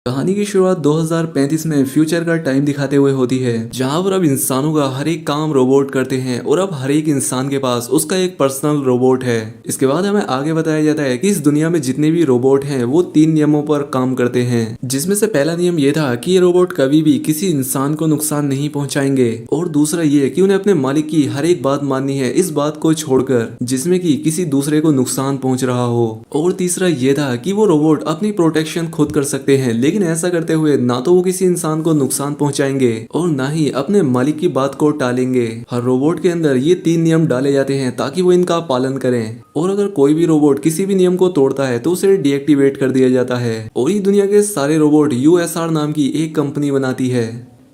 कहानी की शुरुआत 2035 में फ्यूचर का टाइम दिखाते हुए होती है, जहां पर अब इंसानों का हर एक काम रोबोट करते हैं और अब हर एक इंसान के पास उसका एक पर्सनल रोबोट है। इसके बाद हमें आगे बताया जाता है कि इस दुनिया में जितने भी रोबोट हैं वो 3 नियमों पर काम करते हैं, जिसमें से पहला नियम ये था कि ये रोबोट कभी भी किसी इंसान को नुकसान नहीं पहुंचाएंगे, और दूसरा ये कि उन्हें अपने मालिक की हर एक बात माननी है, इस बात को छोड़कर जिसमें कि किसी दूसरे को नुकसान पहुंच रहा हो। और तीसरा ये था कि वो रोबोट अपनी प्रोटेक्शन खुद कर सकते हैं, लेकिन ऐसा करते हुए ना तो वो किसी इंसान को नुकसान पहुंचाएंगे और ना ही अपने मालिक की बात को टालेंगे। हर रोबोट के अंदर ये 3 नियम डाले जाते हैं ताकि वो इनका पालन करें, और अगर कोई भी रोबोट किसी भी नियम को तोड़ता है तो उसे डीएक्टिवेट कर दिया जाता है। और ये दुनिया के सारे रोबोट यूएसआर नाम की एक कंपनी बनाती है।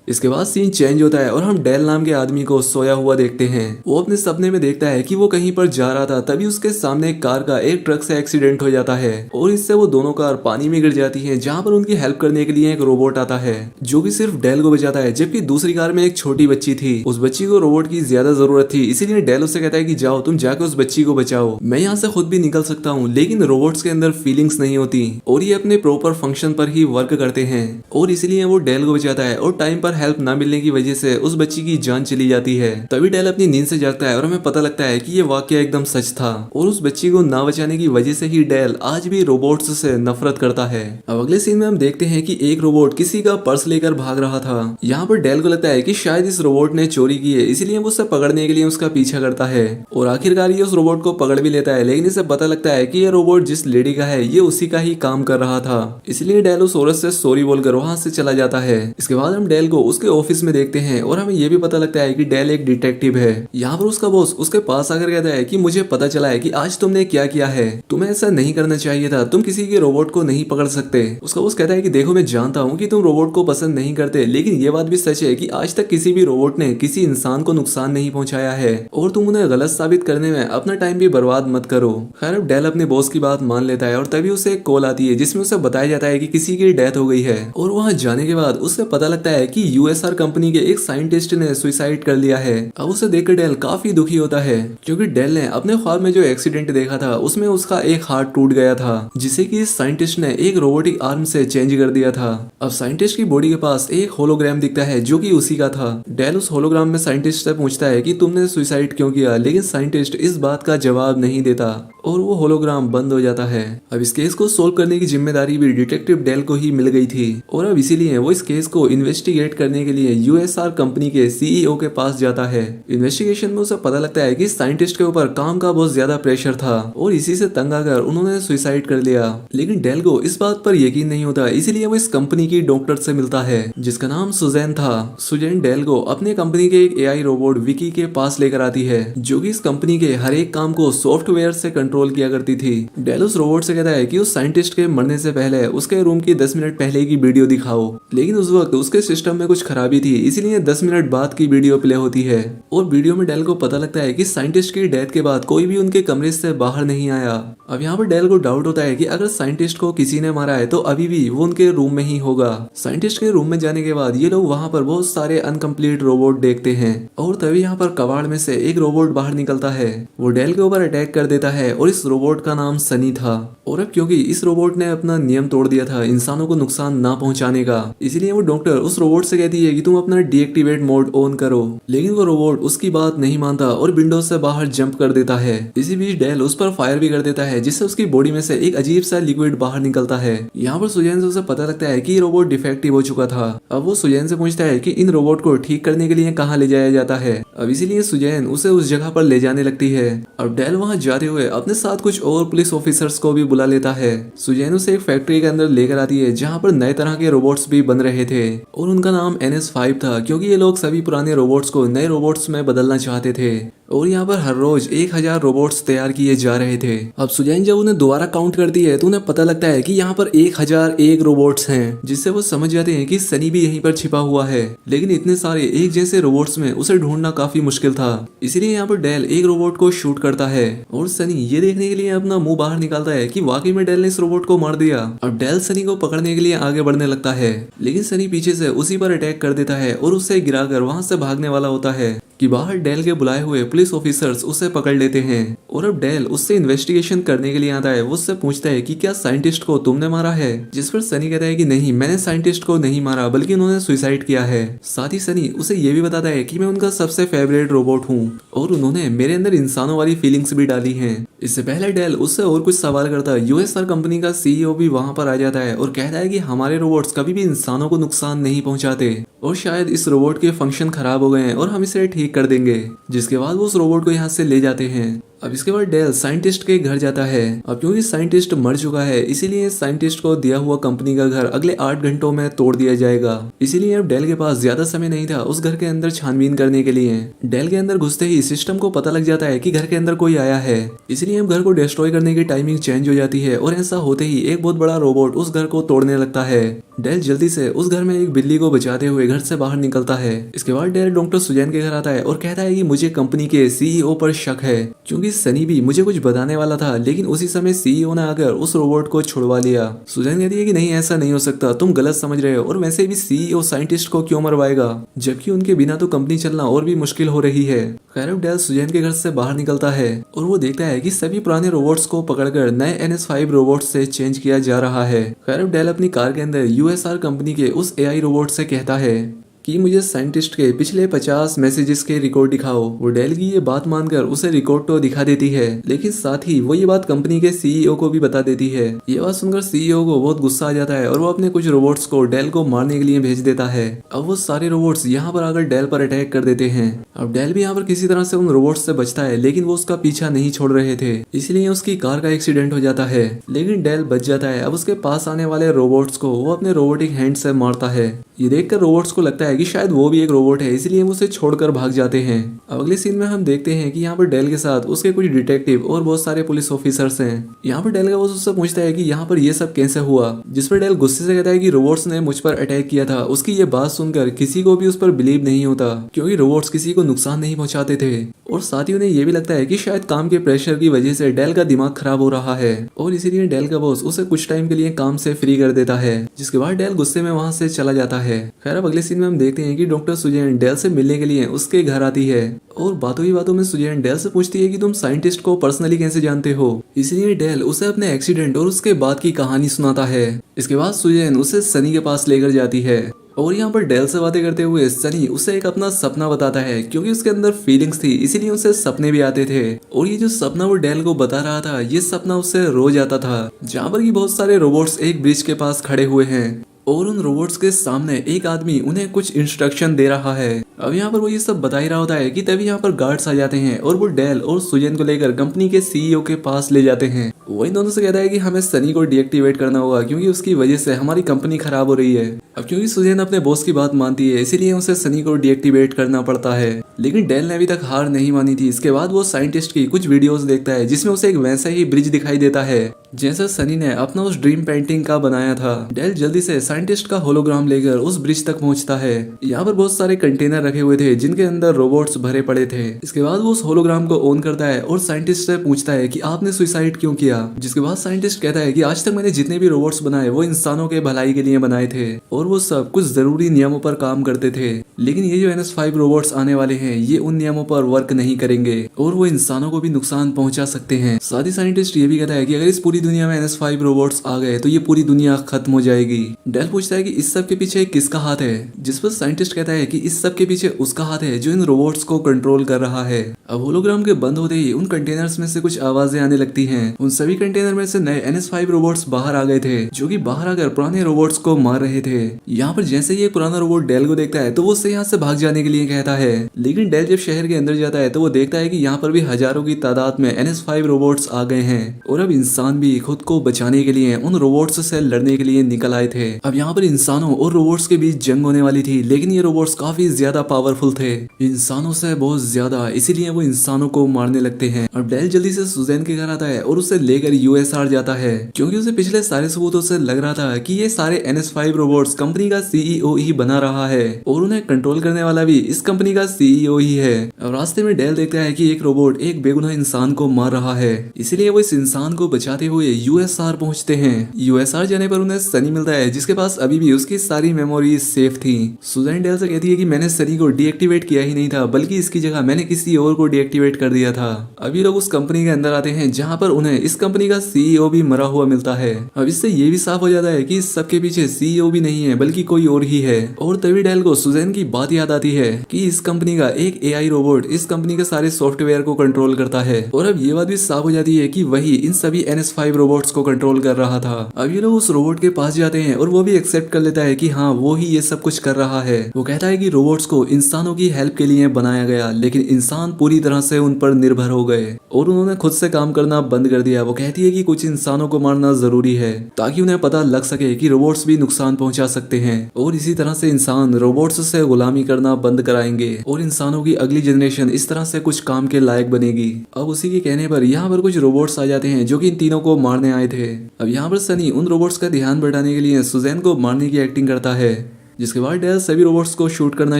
इसके बाद सीन चेंज होता है और हम डेल नाम के आदमी को सोया हुआ देखते हैं। वो अपने सपने में देखता है कि वो कहीं पर जा रहा था, तभी उसके सामने एक कार का एक ट्रक से एक्सीडेंट हो जाता है और इससे वो दोनों कार पानी में गिर जाती हैं, जहां पर उनकी हेल्प करने के लिए एक रोबोट आता है जो कि सिर्फ डेल को बचाता है, जबकि दूसरी कार में एक छोटी बच्ची थी। उस बच्ची को रोबोट की ज्यादा जरूरत थी, इसीलिए डेल उससे कहता है कि जाओ तुम जाकर उस बच्ची को बचाओ, मैं यहाँ से खुद भी निकल सकता हूँ। लेकिन रोबोट्स के अंदर फीलिंग्स नहीं होती और ये अपने प्रॉपर फंक्शन पर ही वर्क करते हैं, और इसलिए वो डेल को बचाता है और टाइम पर हेल्प ना मिलने की वजह से उस बच्ची की जान चली जाती है। तभी डेल अपनी नींद से जागता है और हमें पता लगता है कि ये वाकया एकदम सच था, और उस बच्ची को ना बचाने की वजह से ही डेल आज भी रोबोट्स से नफरत करता है। अब अगले सीन में हम देखते हैं कि एक रोबोट किसी का पर्स लेकर भाग रहा था। यहाँ पर डेल को लगता है कि शायद इस रोबोट ने चोरी की है, इसलिए वो उसे पकड़ने के लिए उसका पीछा करता है, और आखिरकार ये उस रोबोट को पकड़ भी लेता है। लेकिन इसे पता लगता है कि ये रोबोट जिस लेडी का है ये उसी का ही काम कर रहा था, इसलिए डेल उस औरत से सॉरी बोलकर वहां से चला जाता है। इसके बाद हम डेल को उसके ऑफिस में देखते हैं और हमें यह भी पता लगता है कि डेल एक डिटेक्टिव है। यहाँ पर उसका बॉस उसके पास आकर कहता है कि मुझे पता चला है कि आज तुमने क्या किया है, तुम्हें ऐसा नहीं करना चाहिए था, तुम किसी के रोबोट को नहीं पकड़ सकते। उसका बॉस कहता है कि देखो मैं जानता हूँ कि तुम रोबोट को पसंद नहीं करते, लेकिन ये बात भी सच है कि आज तक किसी भी रोबोट ने किसी इंसान को नुकसान नहीं पहुंचाया है, और तुम उन्हें गलत साबित करने में अपना टाइम भी बर्बाद मत करो। खैर अब डेल अपने बॉस की बात मान लेता है और तभी उसे एक कॉल आती है जिसमें उसे बताया जाता है कि किसी की डेथ हो गई है, और वहां जाने के बाद उसे पता लगता है कि यूएसआर कंपनी के एक साइंटिस्ट ने सुसाइड कर लिया है। अब उसे देखकर डेल काफी दुखी होता है, क्योंकि डेल ने अपने ख्वाब में जो एक्सीडेंट देखा था उसमें उसका एक हार्ट टूट गया था, जिसे कि इस साइंटिस्ट ने एक रोबोटिक आर्म से चेंज कर दिया था। अब साइंटिस्ट की बॉडी के पास एक होलोग्राम दिखता है जो कि उसी का था। डेल उस होलोग्राम में साइंटिस्ट से पूछता है कि तुमने सुसाइड क्यों किया, लेकिन साइंटिस्ट इस बात का जवाब नहीं देता और वो होलोग्राम बंद हो जाता है। अब इस केस को सोल्व करने की जिम्मेदारी भी डिटेक्टिव डेल को ही मिल गई थी, और अब इसीलिए वो इस केस को इन्वेस्टिगेट करने के लिए यूएसआर कंपनी के सीईओ के पास जाता है। इन्वेस्टिगेशन में उसे पता लगता है कि साइंटिस्ट के ऊपर काम का बहुत ज्यादा प्रेशर था और इसी से तंग आकर उन्होंने सुसाइड कर लिया। लेकिन डेल को इस बात पर यकीन नहीं होता, इसीलिए वो इस कंपनी की डॉक्टर से मिलता है जिसका नाम सुजैन था। सुजैन डेल को अपने कंपनी के एक एआई रोबोट विकी के पास लेकर आती है, जो कि इस कंपनी के हर एक काम को सॉफ्टवेयर से कंट्रोल किया करती थी। डेल उस रोबोट से कहता है कि उस साइंटिस्ट के मरने से पहले उसके रूम की 10 मिनट पहले की वीडियो दिखाओ, लेकिन उस वक्त उसके सिस्टम में कुछ खराबी थी, इसीलिए 10 मिनट बाद की वीडियो प्ले होती है। और वीडियो में डेल को पता लगता है कि साइंटिस्ट की डेथ के बाद कोई भी उनके कमरे से बाहर नहीं आया। अब यहाँ पर डेल को डाउट होता है कि अगर साइंटिस्ट को किसी ने मारा है तो अभी भी वो उनके रूम में ही होगा। साइंटिस्ट के रूम में जाने के बाद ये लोग वहाँ पर बहुत सारे अनकम्प्लीट रोबोट देखते हैं, और तभी यहाँ पर कबाड़ में से एक रोबोट बाहर निकलता है। वो डेल के ऊपर अटैक कर देता है, और इस रोबोट का नाम सनी था। और अब क्योंकि इस रोबोट ने अपना नियम तोड़ दिया था इंसानों को नुकसान ना पहुंचाने का, इसलिए वो डॉक्टर उस रोबोट से कहती है कि तुम अपना डीएक्टिवेट मोड ऑन करो, लेकिन वो रोबोट उसकी बात नहीं मानता और विंडो से बाहर जंप कर देता है। इसी बीच डेल उस पर फायर भी कर देता है, जिससे उसकी बॉडी में से एक अजीब सा लिक्विड बाहर निकलता है। यहाँ पर सुजैन से उसे पता लगता है कि ये रोबोट डिफेक्टिव हो चुका था। अब वो सुजैन से पूछता है कि इन रोबोट को ठीक करने के लिए कहाँ ले जाया जाता है। अब इसीलिए सुजैन उसे उस जगह पर ले जाने लगती है। अब डेल वहाँ जाते हुए अपने साथ कुछ और पुलिस ऑफिसर्स को भी बुला लेता है। सुजैन उसे एक फैक्ट्री के अंदर लेकर आती है जहाँ पर नए तरह के रोबोट्स भी बन रहे थे, और उनका नाम NS5 था, क्योंकि ये लोग सभी पुराने रोबोट्स को नए रोबोट्स में बदलना चाहते थे। और यहाँ पर हर रोज 1000 रोबोट्स तैयार किए जा रहे थे। अब सुजैन जब उन्हें दोबारा काउंट करती है तो उन्हें पता लगता है कि यहाँ पर 1001 रोबोट्स हैं, जिससे वो समझ जाते हैं कि सनी भी यहीं पर छिपा हुआ है। लेकिन इतने सारे एक जैसे रोबोट्स में उसे ढूंढना काफी मुश्किल था, इसीलिए यहाँ पर डेल एक रोबोट को शूट करता है, और सनी ये देखने के लिए अपना मुंह बाहर निकालता है कि वाकई में डेल ने इस रोबोट को मार दिया। अब डेल सनी को पकड़ने के लिए आगे बढ़ने लगता है, लेकिन सनी पीछे से उसी पर अटैक कर देता है और उसे गिराकर वहां से भागने वाला होता है। कि बाहर डेल के बुलाए हुए पुलिस ऑफिसर्स उसे पकड़ लेते हैं और अब डेल उससे इन्वेस्टिगेशन करने के लिए आता है। वो उससे पूछता है कि क्या साइंटिस्ट को तुमने मारा है, जिस पर सनी कहता है कि नहीं, मैंने साइंटिस्ट को नहीं मारा बल्कि उन्होंने सुसाइड किया है। साथ ही सनी उसे ये भी बताता है कि मैं उनका सबसे फेवरेट रोबोट हूँ और उन्होंने मेरे अंदर इंसानों वाली फीलिंग्स भी डाली हैं। इससे पहले डेल उससे और कुछ सवाल करता है। यूएसआर कंपनी का सीईओ भी वहां पर आ जाता है और कहता है कि हमारे रोबोट्स कभी भी इंसानों को नुकसान नहीं पहुंचाते और शायद इस रोबोट के फंक्शन खराब हो गए हैं और हम इसे ठीक कर देंगे। जिसके बाद वो उस रोबोट को यहाँ से ले जाते हैं। अब इसके बाद डेल साइंटिस्ट के घर जाता है। अब क्योंकि साइंटिस्ट मर चुका है इसीलिए साइंटिस्ट को दिया हुआ कंपनी का घर अगले 8 घंटों में तोड़ दिया जाएगा। इसीलिए अब डेल के पास ज्यादा समय नहीं था उस घर के अंदर छानबीन करने के लिए। डेल के अंदर घुसते ही सिस्टम को पता लग जाता है कि घर के अंदर कोई आया है, इसलिए अब घर को डिस्ट्रॉय करने की टाइमिंग चेंज हो जाती है और ऐसा होते ही एक बहुत बड़ा रोबोट उस घर को तोड़ने लगता है। डेल जल्दी से उस घर में एक बिल्ली को बचाते हुए घर से बाहर निकलता है। इसके बाद डेल डॉक्टर सुजैन के घर आता है और कहता है कि मुझे कंपनी के सीईओ पर शक है क्योंकि सनी भी मुझे कुछ बताने वाला था, लेकिन उसी समय सीईओ ने आकर उस रोबोट को छुड़वा लिया। सुजैन कहती है कि नहीं, ऐसा नहीं हो सकता, तुम गलत समझ रहे हो और वैसे भी सीईओ साइंटिस्ट को क्यों मरवाएगा, जबकि उनके बिना तो कंपनी चलना और भी मुश्किल हो रही है। खैर डेल सुजैन के घर से बाहर निकलता है और वो देखता है कि सभी पुराने रोबोट्स को पकड़कर नए NS5 रोबोट्स से चेंज किया जा रहा है। खैर डेल अपनी कार के अंदर यूएसआर कंपनी के उस एआई रोबोट से कहता है कि मुझे साइंटिस्ट के पिछले 50 मैसेजेस के रिकॉर्ड दिखाओ। वो डेल की ये बात मानकर उसे रिकॉर्ड तो दिखा देती है, लेकिन साथ ही वो ये बात कंपनी के सीईओ को भी बता देती है। ये बात सुनकर सीईओ को बहुत गुस्सा आ जाता है और वो अपने कुछ रोबोट्स को डेल को मारने के लिए भेज देता है। अब वो सारे रोबोट्स यहाँ पर आकर डेल पर अटैक कर देते हैं। अब डेल भी यहाँ पर किसी तरह से उन रोबोट्स से बचता है, लेकिन वो उसका पीछा नहीं छोड़ रहे थे, इसलिए उसकी कार का एक्सीडेंट हो जाता है, लेकिन डेल बच जाता है। अब उसके पास आने वाले रोबोट्स को वो अपने रोबोटिक हैंड से मारता है। ये देखकर रोबोट्स को लगता है कि शायद वो भी एक रोबोट है, इसलिए वो उसे छोड़कर भाग जाते हैं। अब अगले सीन में हम देखते हैं कि यहाँ पर डेल के साथ उसके कुछ डिटेक्टिव और बहुत सारे पुलिस ऑफिसर्स हैं। यहाँ पर डेल का बॉस उससे पूछता है कि यहाँ पर ये सब कैसे हुआ, जिस पर डेल गुस्से से कहता है कि रोबोट्स ने मुझ पर अटैक किया था। उसकी ये बात सुनकर किसी को भी उस पर बिलीव नहीं होता क्योंकि रोबोट्स किसी को नुकसान नहीं पहुंचाते थे और साथ ही उन्हें ये भी लगता है कि शायद काम के प्रेशर की वजह से डेल का दिमाग खराब हो रहा है और इसीलिए डेल का बॉस उसे कुछ टाइम के लिए काम से फ्री कर देता है, जिसके बाद डेल गुस्से में वहां से चला जाता है। खैर अब अगले सीन में हम देखते हैं कि डॉक्टर सुजैन डेल से मिलने के लिए उसके घर आती है और बातों ही बातों में सुजैन डेल से पूछती है कि तुम साइंटिस्ट को पर्सनली कैसे जानते हो। इसलिए डेल उसे अपने एक्सीडेंट और उसके बाद की कहानी सुनाता है। इसके बाद सुजैन उसे सनी के पास लेकर जाती है और यहाँ पर डेल से बातें करते हुए सनी उसे एक अपना सपना बताता है क्योंकि उसके अंदर फीलिंग्स थी, इसीलिए उसे सपने भी आते थे। और ये जो सपना वो डेल को बता रहा था, ये सपना उससे रोज आता था, जहाँ पर कि बहुत सारे रोबोट्स एक ब्रिज के पास खड़े हुए हैं और उन रोबोट्स के सामने एक आदमी उन्हें कुछ इंस्ट्रक्शन दे रहा है। अब यहाँ पर वो ये सब बता ही रहा होता है कि तभी यहाँ पर गार्ड्स आ जाते हैं और वो डेल और सुजैन को लेकर कंपनी के सीईओ के पास ले जाते हैं। वो इन दोनों से कहता है कि हमें सनी को डीएक्टिवेट करना होगा क्योंकि उसकी वजह से हमारी कंपनी खराब हो रही है। अब क्योंकि सुजैन अपने बॉस की बात मानती है, इसीलिए उसे सनी को डीएक्टिवेट करना पड़ता है, लेकिन डेल ने अभी तक हार नहीं मानी थी। इसके बाद वो साइंटिस्ट की कुछ वीडियोस देखता है जिसमें उसे एक वैसा ही ब्रिज दिखाई देता है जैसा सनी ने अपना उस ड्रीम पेंटिंग का बनाया था। डेल जल्दी से साइंटिस्ट का होलोग्राम लेकर उस ब्रिज तक पहुंचता है। यहाँ पर बहुत सारे कंटेनर रखे हुए थे जिनके अंदर रोबोट्स भरे पड़े थे। इसके बाद वो उस होलोग्राम को ऑन करता है और साइंटिस्ट से पूछता है कि आपने सुसाइड क्यों किया। जिसके बाद साइंटिस्ट कहता है कि आज तक मैंने जितने भी रोबोट्स बनाए वो इंसानों के भलाई के लिए बनाए थे और वो सब कुछ जरूरी नियमों पर काम करते थे, लेकिन ये जो NS5 रोबोट्स आने वाले हैं ये उन नियमों पर वर्क नहीं करेंगे और वो इंसानों को भी नुकसान पहुंचा सकते हैं। साथ ही साइंटिस्ट ये भी कहता है कि अगर इस पूरी दुनिया में NS5 रोबोट्स आ गए तो ये पूरी दुनिया खत्म हो जाएगी। डेल पूछता है कि इस सब के पीछे किसका हाथ है, जिस पर साइंटिस्ट कहता है कि इस सब के पीछे उसका हाथ है जो इन रोबोट्स को कंट्रोल कर रहा है। अब होलोग्राम के बंद होते ही उन कंटेनर्स में से कुछ आवाजें आने लगती हैं। उन सभी कंटेनर में से नए NS5 रोबोट्स बाहर आ गए थे जो कि बाहर आकर पुराने रोबोट्स को मार रहे थे। यहाँ पर जैसे ही एक पुराना रोबोट डेल को देखता है तो वो उससे यहाँ से भाग जाने के लिए कहता है, लेकिन डेल जब शहर के अंदर जाता है तो वो देखता है कि यहाँ पर भी हजारों की तादाद में NS5 रोबोट्स आ गए हैं और अब इंसान भी खुद को बचाने के लिए उन रोबोट्स से लड़ने के लिए निकल आए थे। अब यहाँ पर इंसानों और रोबोट्स के बीच जंग होने वाली थी, लेकिन ये रोबोट्स काफी ज्यादा पावरफुल थे, इंसानों से बहुत ज्यादा, इसीलिए वो इंसानों को मारने लगते हैं। अब डेल जल्दी से सुजैन के घर आता है और उसे लेकर यूएसआर जाता है, क्योंकि उसे पिछले सारे सबूतों से लग रहा था कि ये सारे NS5 रोबोट्स कंपनी का सीईओ ही बना रहा है और उन्हें कंट्रोल करने वाला भी इस कंपनी का सीईओ ही है। अब रास्ते में डेल देखता है कि एक रोबोट एक बेगुनाह इंसान को मार रहा है, इसीलिए वो इस इंसान को बचाते हुए यूएसआर पहुंचते हैं। यूएसआर जाने पर उन्हें सनी मिलता है, जिसके पास अभी भी उसकी सारी मेमोरीज सेफ थी। सुजैन डेल से कहती है कि मैंने सनी को डीएक्टिवेट किया ही नहीं था, बल्कि इसकी जगह मैंने किसी और को डीएक्टिवेट कर दिया था। अभी लोग उस कंपनी के अंदर आते हैं, जहाँ पर उन्हें इस कंपनी का सीईओ भी मरा हुआ मिलता है। अब इससे ये भी साफ हो जाता है कि इस सबके पीछे सीईओ भी नहीं है, बल्कि कोई और ही है। और तभी डेल को सुजैन की बात याद आती है कि इस कंपनी का एक एआई रोबोट इस कंपनी के सारे सॉफ्टवेयर को कंट्रोल करता है। और अब ये बात भी साफ हो जाती है कि वही इन सभी NS5 रोबोट्स को कंट्रोल कर रहा था। अब ये लोग उस रोबोट के पास जाते हैं और वो भी एक्सेप्ट कर लेता है कि हाँ, वो ही ये सब कुछ कर रहा है। वो कहता है कि रोबोट्स को इंसानों की हेल्प के लिए बनाया गया, लेकिन इंसान पूरी तरह से उन पर निर्भर हो गए और उन्होंने खुद से काम करना बंद कर दिया। वो कहती है कि कुछ इंसानों को मारना जरूरी है ताकि उन्हें पता लग सके कि रोबोट्स भी नुकसान पहुंचा सकते हैं, और इसी तरह से इंसान रोबोट्स से गुलामी करना बंद कराएंगे और इंसानों की अगली जनरेशन इस तरह से कुछ काम के लायक बनेगी। अब उसी के कहने पर यहाँ पर कुछ रोबोट्स आ जाते हैं जो कि इन तीनों को मारने आए थे। अब यहाँ पर सनी उन रोबोट्स का ध्यान बटाने के लिए सुजैन को मारने की एक्टिंग करता है, जिसके बाद डेल सभी रोबोट्स को शूट करना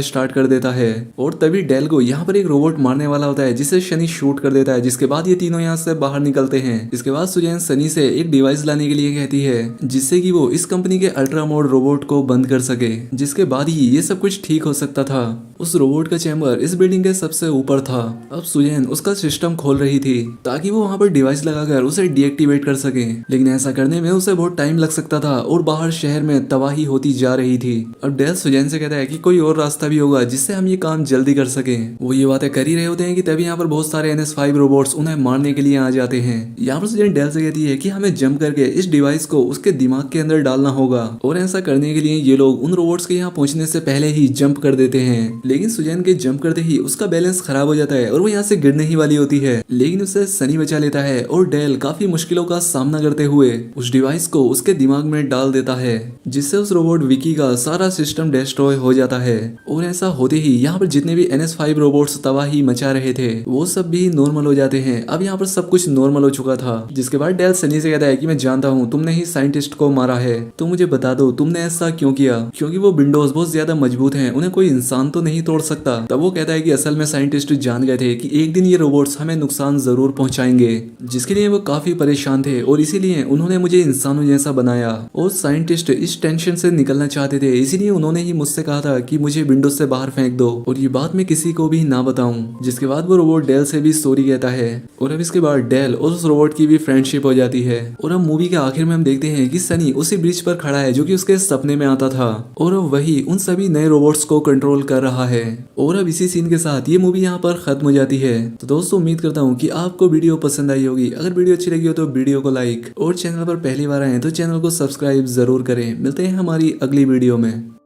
स्टार्ट कर देता है। और तभी डेल को यहाँ पर एक रोबोट मारने वाला होता है, जिसे शनि शूट कर देता है, जिसके बाद ये तीनों यहाँ से बाहर निकलते हैं। इसके बाद सुजैन सनी से एक डिवाइस लाने के लिए कहती है, जिससे कि वो इस कंपनी के अल्ट्रा मोड रोबोट को बंद कर सके, जिसके बाद ही ये सब कुछ ठीक हो सकता था। उस रोबोट का चैम्बर इस बिल्डिंग के सबसे ऊपर था। अब सुजैन उसका सिस्टम खोल रही थी ताकि वो वहाँ पर डिवाइस लगाकर उसे डीएक्टिवेट कर सके, लेकिन ऐसा करने में उसे बहुत टाइम लग सकता था और बाहर शहर में तबाही होती जा रही थी। अब डेल सुजैन से कहता है कि कोई और रास्ता भी होगा जिससे हम ये काम जल्दी कर सकें। वो ये बातें कर ही रहे होते हैं कि तभी यहाँ पर बहुत सारे NS5 रोबोट्स उन्हें मारने के लिए आ जाते हैं। यहाँ पर सुजैन डेल से कहती है कि हमें जंप करके इस डिवाइस को उसके दिमाग के अंदर डालना होगा, और ऐसा करने के लिए ये लोग उन रोबोट्स के यहाँ पहुंचने से पहले ही जंप कर देते हैं। लेकिन सुजैन के जंप करते ही उसका बैलेंस खराब हो जाता है और वो यहाँ से गिरने ही वाली होती है, लेकिन उसे सनी बचा लेता है और डेल काफी मुश्किलों का सामना करते हुए उस डिवाइस को उसके दिमाग में डाल देता है, जिससे उस रोबोट विकी का सारा सिस्टम डिस्ट्रॉय हो जाता है। और ऐसा होते ही यहाँ पर जितने भी NS5 रोबोट्स तबाही मचा रहे थे वो सब भी नॉर्मल हो जाते हैं। अब यहाँ पर सब कुछ नॉर्मल हो चुका था, जिसके बाद डेल सनी से कहता है कि मैं जानता हूँ तुमने ही साइंटिस्ट को मारा है, तो मुझे बता दो तुमने ऐसा क्यों किया, क्योंकि वो विंडोज बहुत ज्यादा मजबूत हैं, उन्हें कोई इंसान तो नहीं तोड़ सकता। तब वो कहता है कि असल में साइंटिस्ट जान गए थे कि एक दिन ये रोबोट्स हमें नुकसान जरूर पहुंचाएंगे, जिसके लिए वो काफी परेशान थे और इसीलिए उन्होंने मुझे इंसानों जैसा बनाया। और साइंटिस्ट इस टेंशन से निकलना चाहते थे, इसीलिए उन्होंने ही मुझसे कहा था कि मुझे विंडो से बाहर फेंक दो और ये बात मैं किसी को भी ना बताऊं। जिसके बाद वो रोबोट डेल से भी सॉरी कहता है और अब इसके बाद डेल और उस रोबोट की भी फ्रेंडशिप हो जाती है। और अब मूवी के आखिर में हम देखते हैं कि सनी उसी ब्रिज पर खड़ा है जो कि उसके सपने में आता था, और अब वही उन सभी नए रोबोट्स को कंट्रोल कर रहा है। और अब इसी सीन के साथ ये मूवी यहाँ पर खत्म हो जाती है। तो दोस्तों उम्मीद करता हूँ कि आपको वीडियो पसंद आई होगी। अगर वीडियो अच्छी लगी हो तो वीडियो को लाइक, और चैनल पर पहली बार आए तो चैनल को सब्सक्राइब जरूर करें। मिलते हैं हमारी अगली वीडियो में।